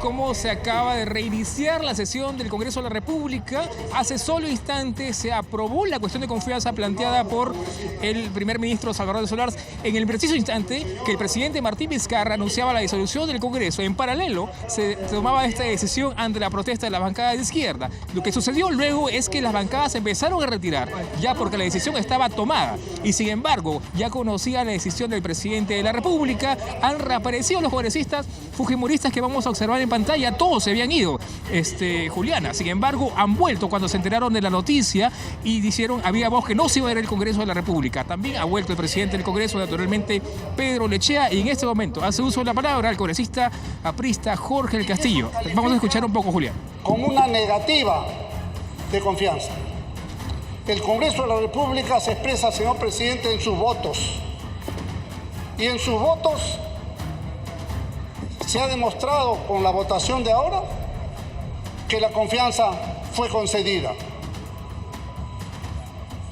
cómo se acaba de reiniciar la sesión del Congreso de la República. Hace solo instantes se aprobó la cuestión de confianza planteada por el primer ministro Salvador de Solars en el preciso instante que el presidente Martín Vizcarra anunciaba la disolución del Congreso. En paralelo, se tomaba esta decisión ante la protesta de la bancada de izquierda. Lo que sucedió luego es que las bancadas empezaron a retirar, ya porque la decisión estaba tomada. Y sin embargo, ya conocía la decisión del presidente de la República, han reaparecido los congresistas fujimoristas que vamos a observar en pantalla. Todos se habían ido, Juliana. Sin embargo, han vuelto cuando se enteraron de la noticia y dijeron, había voz que no se iba a ir el Congreso de la República. También ha vuelto el presidente del Congreso, naturalmente, Pedro Lechea, y en este momento hace uso de la palabra el congresista aprista Jorge del Castillo. Vamos a escuchar un poco, Julián. Con una negativa de confianza. El Congreso de la República se expresa, señor presidente, en sus votos. Y en sus votos se ha demostrado con la votación de ahora que la confianza fue concedida.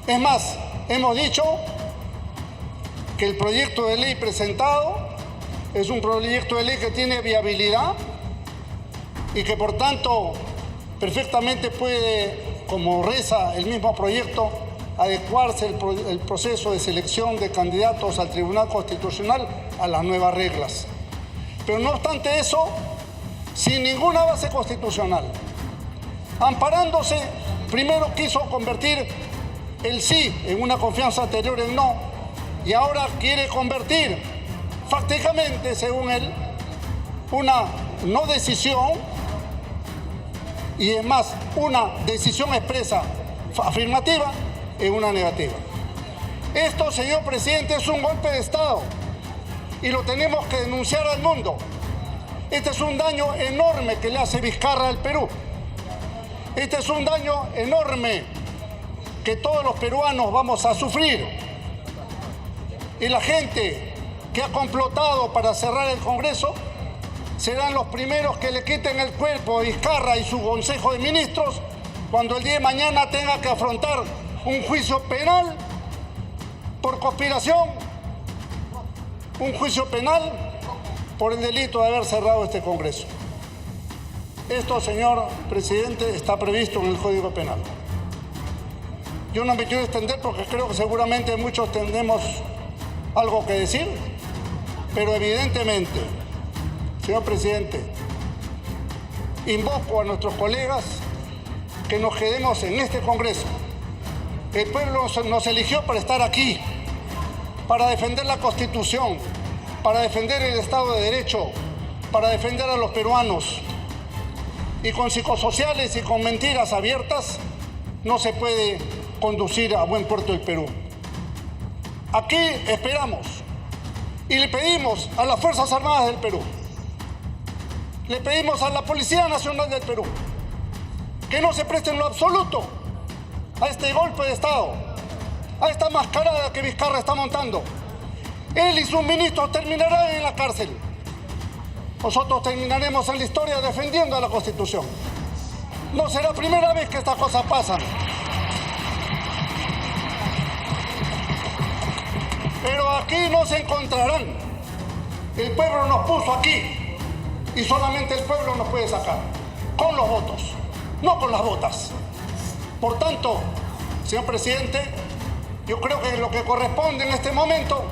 Es más, hemos dicho que el proyecto de ley presentado es un proyecto de ley que tiene viabilidad y que por tanto perfectamente puede, como reza el mismo proyecto, adecuarse el proceso de selección de candidatos al Tribunal Constitucional a las nuevas reglas. Pero no obstante eso, sin ninguna base constitucional, amparándose, primero quiso convertir el sí en una confianza anterior en no, y ahora quiere convertir fácticamente, según él, una no decisión, y es más, una decisión expresa afirmativa, en una negativa. Esto, señor presidente, es un golpe de Estado y lo tenemos que denunciar al mundo. Este es un daño enorme que le hace Vizcarra al Perú. Este es un daño enorme que todos los peruanos vamos a sufrir. Y la gente que ha complotado para cerrar el Congreso serán los primeros que le quiten el cuerpo a Vizcarra y su Consejo de Ministros cuando el día de mañana tenga que afrontar un juicio penal por conspiración, un juicio penal por el delito de haber cerrado este Congreso. Esto, señor presidente, está previsto en el Código Penal. Yo no me quiero extender porque creo que seguramente muchos tendremos algo que decir, pero evidentemente, señor presidente, invoco a nuestros colegas que nos quedemos en este Congreso. El pueblo nos eligió para estar aquí, para defender la Constitución, para defender el Estado de Derecho, para defender a los peruanos. Y con psicosociales y con mentiras abiertas no se puede conducir a buen puerto el Perú. Aquí esperamos y le pedimos a las Fuerzas Armadas del Perú, le pedimos a la Policía Nacional del Perú que no se presten en lo absoluto a este golpe de Estado, a esta mascarada que Vizcarra está montando. Él y sus ministros terminarán en la cárcel. Nosotros terminaremos en la historia defendiendo a la Constitución. No será la primera vez que estas cosas pasan. Pero aquí no se encontrarán. El pueblo nos puso aquí y solamente el pueblo nos puede sacar. Con los votos, no con las botas. Por tanto, señor presidente, yo creo que lo que corresponde en este momento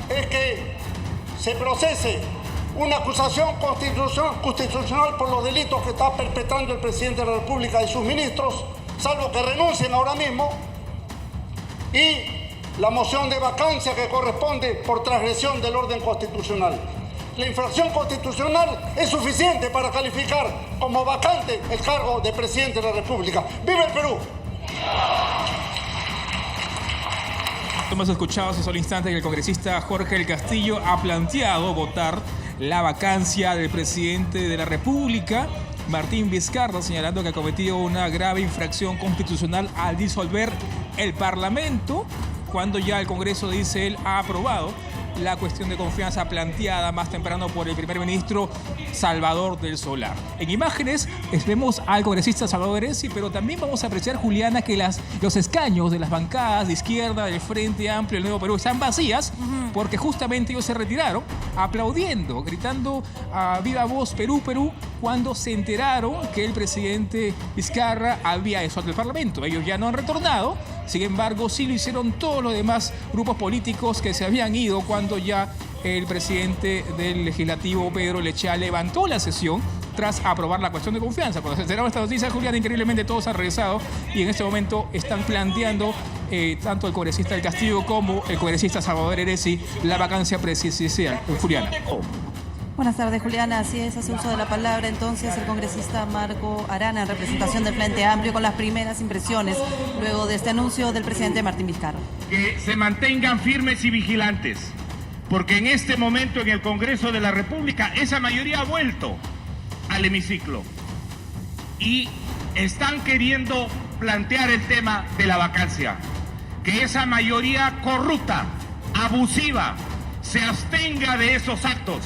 es que se procese una acusación constitucional por los delitos que está perpetrando el presidente de la República y sus ministros, salvo que renuncien ahora mismo, y la moción de vacancia que corresponde por transgresión del orden constitucional. La infracción constitucional es suficiente para calificar como vacante el cargo de presidente de la República. ¡Viva el Perú! Hemos escuchado hace solo instante que el congresista Jorge del Castillo ha planteado votar la vacancia del presidente de la República, Martín Vizcarra, señalando que ha cometido una grave infracción constitucional al disolver el Parlamento, cuando ya el Congreso, dice él, ha aprobado la cuestión de confianza planteada más temprano por el primer ministro Salvador del Solar. En imágenes vemos al congresista Salvador Herencia, pero también vamos a apreciar, Juliana, que los escaños de las bancadas de izquierda, del Frente Amplio, del Nuevo Perú, están vacías porque justamente ellos se retiraron aplaudiendo, gritando a viva voz Perú, Perú, cuando se enteraron que el presidente Vizcarra había disuelto el Parlamento. Ellos ya no han retornado, sin embargo sí lo hicieron todos los demás grupos políticos que se habían ido cuando ya el presidente del Legislativo, Pedro Lechea, levantó la sesión tras aprobar la cuestión de confianza. Cuando se enteraron esta noticia, Julián, increíblemente todos han regresado y en este momento están planteando tanto el congresista del Castillo como el congresista Salvador Heresi la vacancia presidencial. Juliana. Buenas tardes, Juliana. Así es, hace uso de la palabra entonces el congresista Marco Arana en representación del Frente Amplio con las primeras impresiones luego de este anuncio del presidente Martín Vizcarra. Que se mantengan firmes y vigilantes, porque en este momento en el Congreso de la República esa mayoría ha vuelto al hemiciclo y están queriendo plantear el tema de la vacancia. Que esa mayoría corrupta, abusiva, se abstenga de esos actos,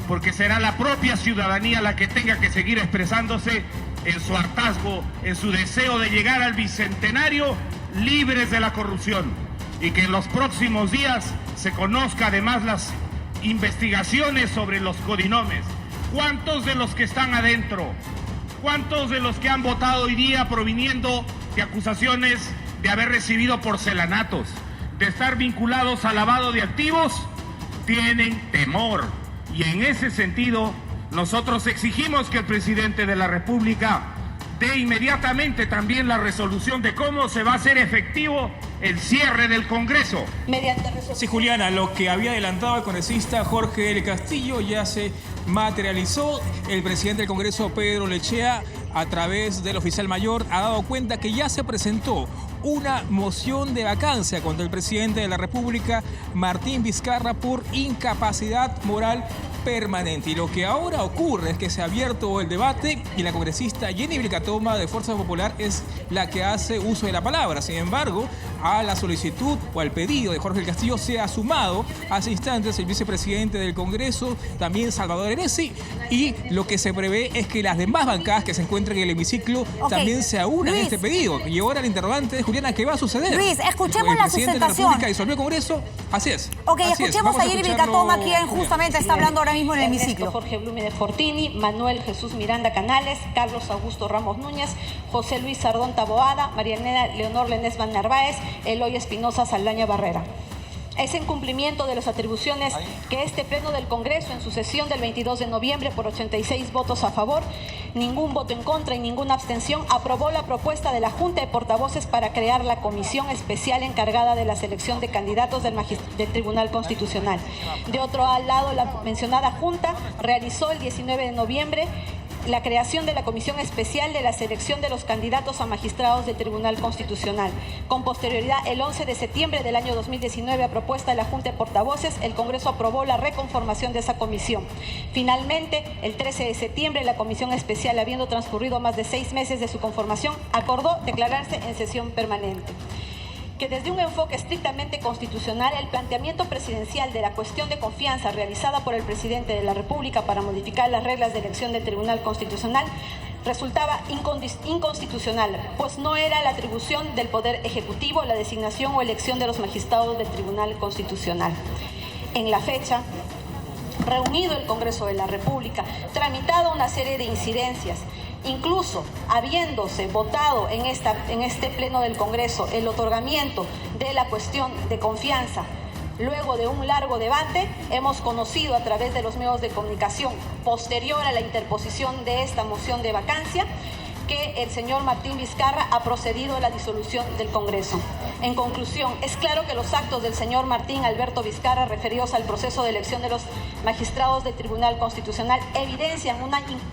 porque será la propia ciudadanía la que tenga que seguir expresándose en su hartazgo, en su deseo de llegar al bicentenario libres de la corrupción, y que en los próximos días se conozca además las investigaciones sobre los codinomes. ¿Cuántos de los que están adentro, cuántos de los que han votado hoy día proviniendo de acusaciones de haber recibido porcelanatos, de estar vinculados al lavado de activos, tienen temor? Y en ese sentido, nosotros exigimos que el presidente de la República dé inmediatamente también la resolución de cómo se va a hacer efectivo el cierre del Congreso. Sí, Juliana, lo que había adelantado el congresista Jorge del Castillo ya se materializó. El presidente del Congreso, Pedro Lechea, a través del oficial mayor, ha dado cuenta que ya se presentó una moción de vacancia contra el presidente de la República, Martín Vizcarra, por incapacidad moral permanente. Y lo que ahora ocurre es que se ha abierto el debate y la congresista Jenny Vilcatoma de Fuerza Popular es la que hace uso de la palabra. Sin embargo, a la solicitud o al pedido de Jorge del Castillo se ha sumado hace instantes el vicepresidente del Congreso, también Salvador Heresi, y lo que se prevé es que las demás bancadas que se encuentran en el hemiciclo también se unan a este pedido. Y ahora el interrogante es, Juliana, ¿qué va a suceder? Luis, escuchemos la sustentación. El presidente de la República disolvió el Congreso, así es. Ok, así escuchemos a Jenny Vilcatoma, quien justamente está hablando ahora mismo en el Ernesto hemiciclo. Jorge Blume de Fortini, Manuel Jesús Miranda Canales, Carlos Augusto Ramos Núñez, José Luis Sardón Taboada, María Elena Leonor Ledesma Narváez, Eloy Espinosa Saldaña Barrera. Es en cumplimiento de las atribuciones que este Pleno del Congreso, en su sesión del 22 de noviembre, por 86 votos a favor, ningún voto en contra y ninguna abstención, aprobó la propuesta de la Junta de Portavoces para crear la comisión especial encargada de la selección de candidatos del Tribunal Constitucional. De otro lado, la mencionada Junta realizó el 19 de noviembre la creación de la Comisión Especial de la Selección de los Candidatos a Magistrados del Tribunal Constitucional. Con posterioridad, el 11 de septiembre del año 2019, a propuesta de la Junta de Portavoces, el Congreso aprobó la reconformación de esa comisión. Finalmente, el 13 de septiembre, la Comisión Especial, habiendo transcurrido más de 6 meses de su conformación, acordó declararse en sesión permanente. Que desde un enfoque estrictamente constitucional, el planteamiento presidencial de la cuestión de confianza realizada por el presidente de la República para modificar las reglas de elección del Tribunal Constitucional resultaba inconstitucional, pues no era la atribución del Poder Ejecutivo la designación o elección de los magistrados del Tribunal Constitucional. En la fecha, reunido el Congreso de la República, tramitado una serie de incidencias, incluso habiéndose votado en este Pleno del Congreso el otorgamiento de la cuestión de confianza, luego de un largo debate, hemos conocido a través de los medios de comunicación, posterior a la interposición de esta moción de vacancia, que el señor Martín Vizcarra ha procedido a la disolución del Congreso. En conclusión, es claro que los actos del señor Martín Alberto Vizcarra referidos al proceso de elección de los magistrados del Tribunal Constitucional evidencian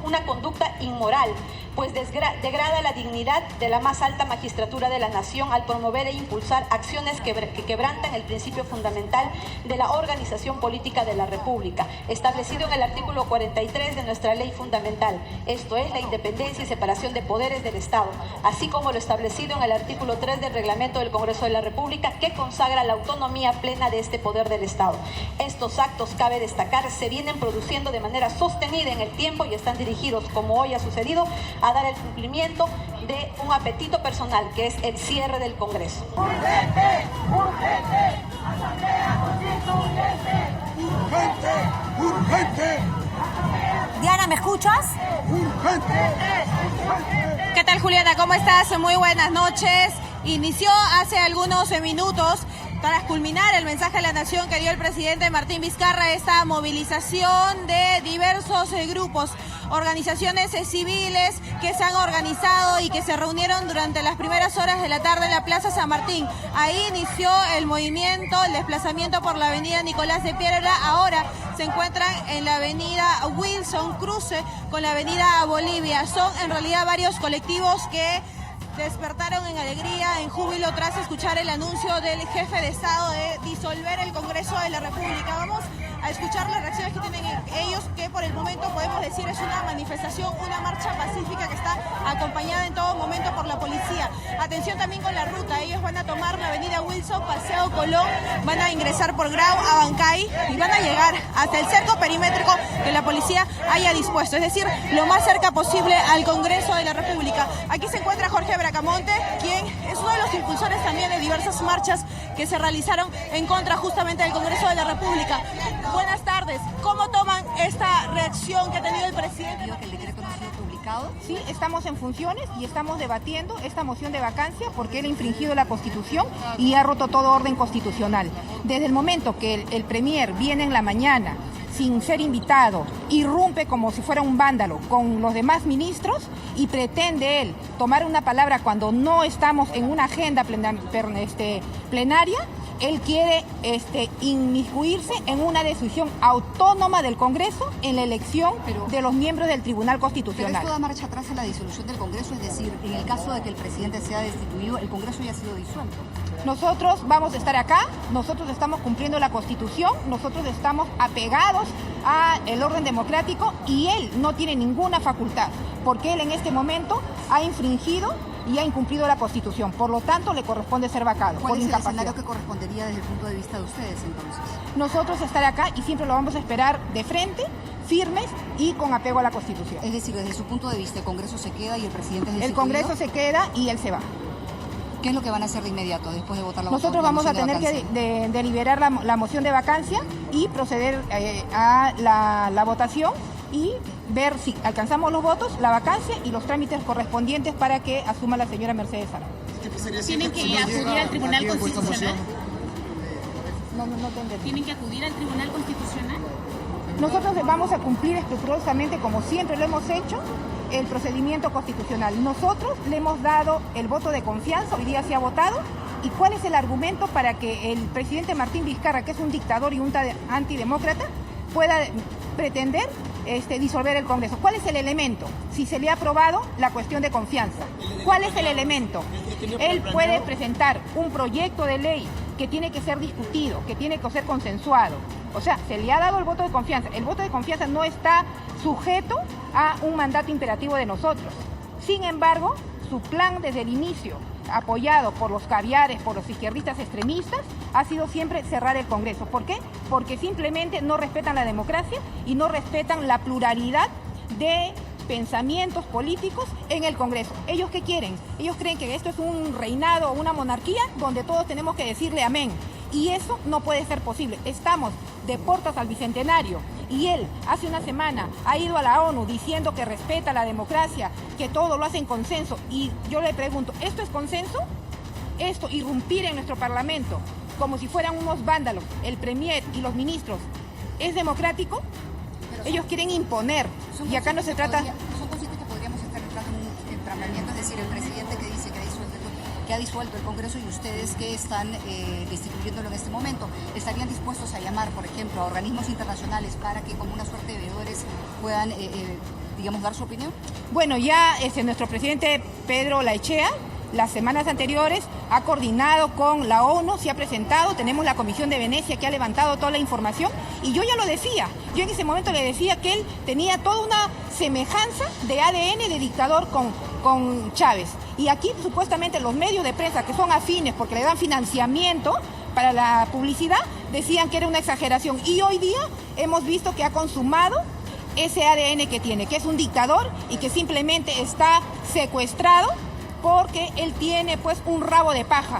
una conducta inmoral, pues degrada la dignidad de la más alta magistratura de la nación al promover e impulsar acciones que quebrantan el principio fundamental de la organización política de la República, establecido en el artículo 43 de nuestra ley fundamental, esto es, la independencia y separación de poderes del Estado, así como lo establecido en el artículo 3 del Reglamento del Congreso de la República, que consagra la autonomía plena de este poder del Estado. Estos actos, cabe destacar, se vienen produciendo de manera sostenida en el tiempo y están dirigidos, como hoy ha sucedido, a dar el cumplimiento de un apetito personal, que es el cierre del Congreso. ¡Urgente! ¡Urgente! ¡Urgente! ¡Urgente! Diana, ¿me escuchas? ¡Urgente! ¿Qué tal, Juliana? ¿Cómo estás? Muy buenas noches. Inició hace algunos minutos, tras culminar el mensaje a la nación que dio el presidente Martín Vizcarra, esta movilización de diversos grupos, organizaciones civiles que se han organizado y que se reunieron durante las primeras horas de la tarde en la Plaza San Martín. Ahí inició el movimiento, el desplazamiento por la avenida Nicolás de Piedra. Ahora se encuentran en la avenida Wilson, cruce con la avenida Bolivia. Son en realidad varios colectivos que despertaron en alegría, en júbilo, tras escuchar el anuncio del jefe de Estado de disolver el Congreso de la República. Vamos a escuchar las reacciones que tienen ellos, que por el momento podemos decir es una manifestación, una marcha pacífica que está acompañada en todo momento por la policía. Atención también con la ruta, ellos van a tomar la avenida Wilson, Paseo Colón, van a ingresar por Grau a Bancay y van a llegar hasta el cerco perimétrico que la policía haya dispuesto, es decir, lo más cerca posible al Congreso de la República. Aquí se encuentra Jorge Bracamonte, quien es uno de los impulsores también de diversas marchas que se realizaron en contra justamente del Congreso de la República. Buenas tardes. ¿Cómo toman esta reacción que ha tenido el presidente? Que el decreto no ha sido publicado. Sí, estamos en funciones y estamos debatiendo esta moción de vacancia porque él ha infringido la Constitución y ha roto todo orden constitucional. Desde el momento que el Premier viene en la mañana sin ser invitado, irrumpe como si fuera un vándalo con los demás ministros y pretende él tomar una palabra cuando no estamos en una agenda plenaria, él quiere inmiscuirse en una decisión autónoma del Congreso en la elección de los miembros del Tribunal Constitucional. Pero esto da marcha atrás en la disolución del Congreso, es decir, en el caso de que el presidente sea destituido, el Congreso ya ha sido disuelto. Nosotros vamos a estar acá, nosotros estamos cumpliendo la Constitución, nosotros estamos apegados al orden democrático y él no tiene ninguna facultad, porque él en este momento ha infringido y ha incumplido la Constitución. Por lo tanto, le corresponde ser vacado. ¿Cuál es el escenario que correspondería desde el punto de vista de ustedes, entonces? Nosotros estar acá y siempre lo vamos a esperar de frente, firmes y con apego a la Constitución. Es decir, desde su punto de vista, el Congreso se queda y el presidente es destituido. El Congreso se queda y él se va. ¿Qué es lo que van a hacer de inmediato después de votar la moción? Nosotros vamos a tener que deliberar la moción de vacancia y proceder a la votación y ver si alcanzamos los votos, la vacancia y los trámites correspondientes para que asuma la señora Mercedes Sara. ¿Tienen que acudir al Tribunal Constitucional? No te entendí. ¿Tienen que acudir al Tribunal Constitucional? Nosotros vamos a cumplir escrupulosamente, como siempre lo hemos hecho, el procedimiento constitucional. Nosotros le hemos dado el voto de confianza, hoy día se ha votado. ¿Y cuál es el argumento para que el presidente Martín Vizcarra, que es un dictador y un antidemócrata, pueda pretender disolver el Congreso? ¿Cuál es el elemento? Si se le ha aprobado la cuestión de confianza. ¿Cuál es el elemento? Él puede presentar un proyecto de ley que tiene que ser discutido, que tiene que ser consensuado. O sea, se le ha dado el voto de confianza. El voto de confianza no está sujeto a un mandato imperativo de nosotros. Sin embargo, su plan desde el inicio, apoyado por los caviares, por los izquierdistas extremistas, ha sido siempre cerrar el Congreso. ¿Por qué? Porque simplemente no respetan la democracia y no respetan la pluralidad de pensamientos políticos en el Congreso. ¿Ellos qué quieren? Ellos creen que esto es un reinado o una monarquía donde todos tenemos que decirle amén. Y eso no puede ser posible. Estamos de puertas al Bicentenario y él hace una semana ha ido a la ONU diciendo que respeta la democracia, que todo lo hace en consenso. Y yo le pregunto, ¿esto es consenso? Esto, irrumpir en nuestro Parlamento como si fueran unos vándalos, el Premier y los ministros, ¿es democrático? Ellos quieren imponer y acá no se trata... ¿Son conscientes que podríamos estar entrando en un entramamiento? Es decir, el presidente que dice que ha disuelto el Congreso y ustedes que están destituyéndolo en este momento, ¿estarían dispuestos a llamar, por ejemplo, a organismos internacionales para que como una suerte de veedores puedan, digamos, dar su opinión? Bueno, ya nuestro presidente Pedro Laechea, las semanas anteriores, ha coordinado con la ONU, se ha presentado, tenemos la Comisión de Venecia que ha levantado toda la información y yo ya lo decía, yo en ese momento le decía que él tenía toda una semejanza de ADN de dictador con Chávez. Y aquí supuestamente los medios de prensa que son afines porque le dan financiamiento para la publicidad, decían que era una exageración. Y hoy día hemos visto que ha consumado ese ADN que tiene, que es un dictador y que simplemente está secuestrado porque él tiene pues un rabo de paja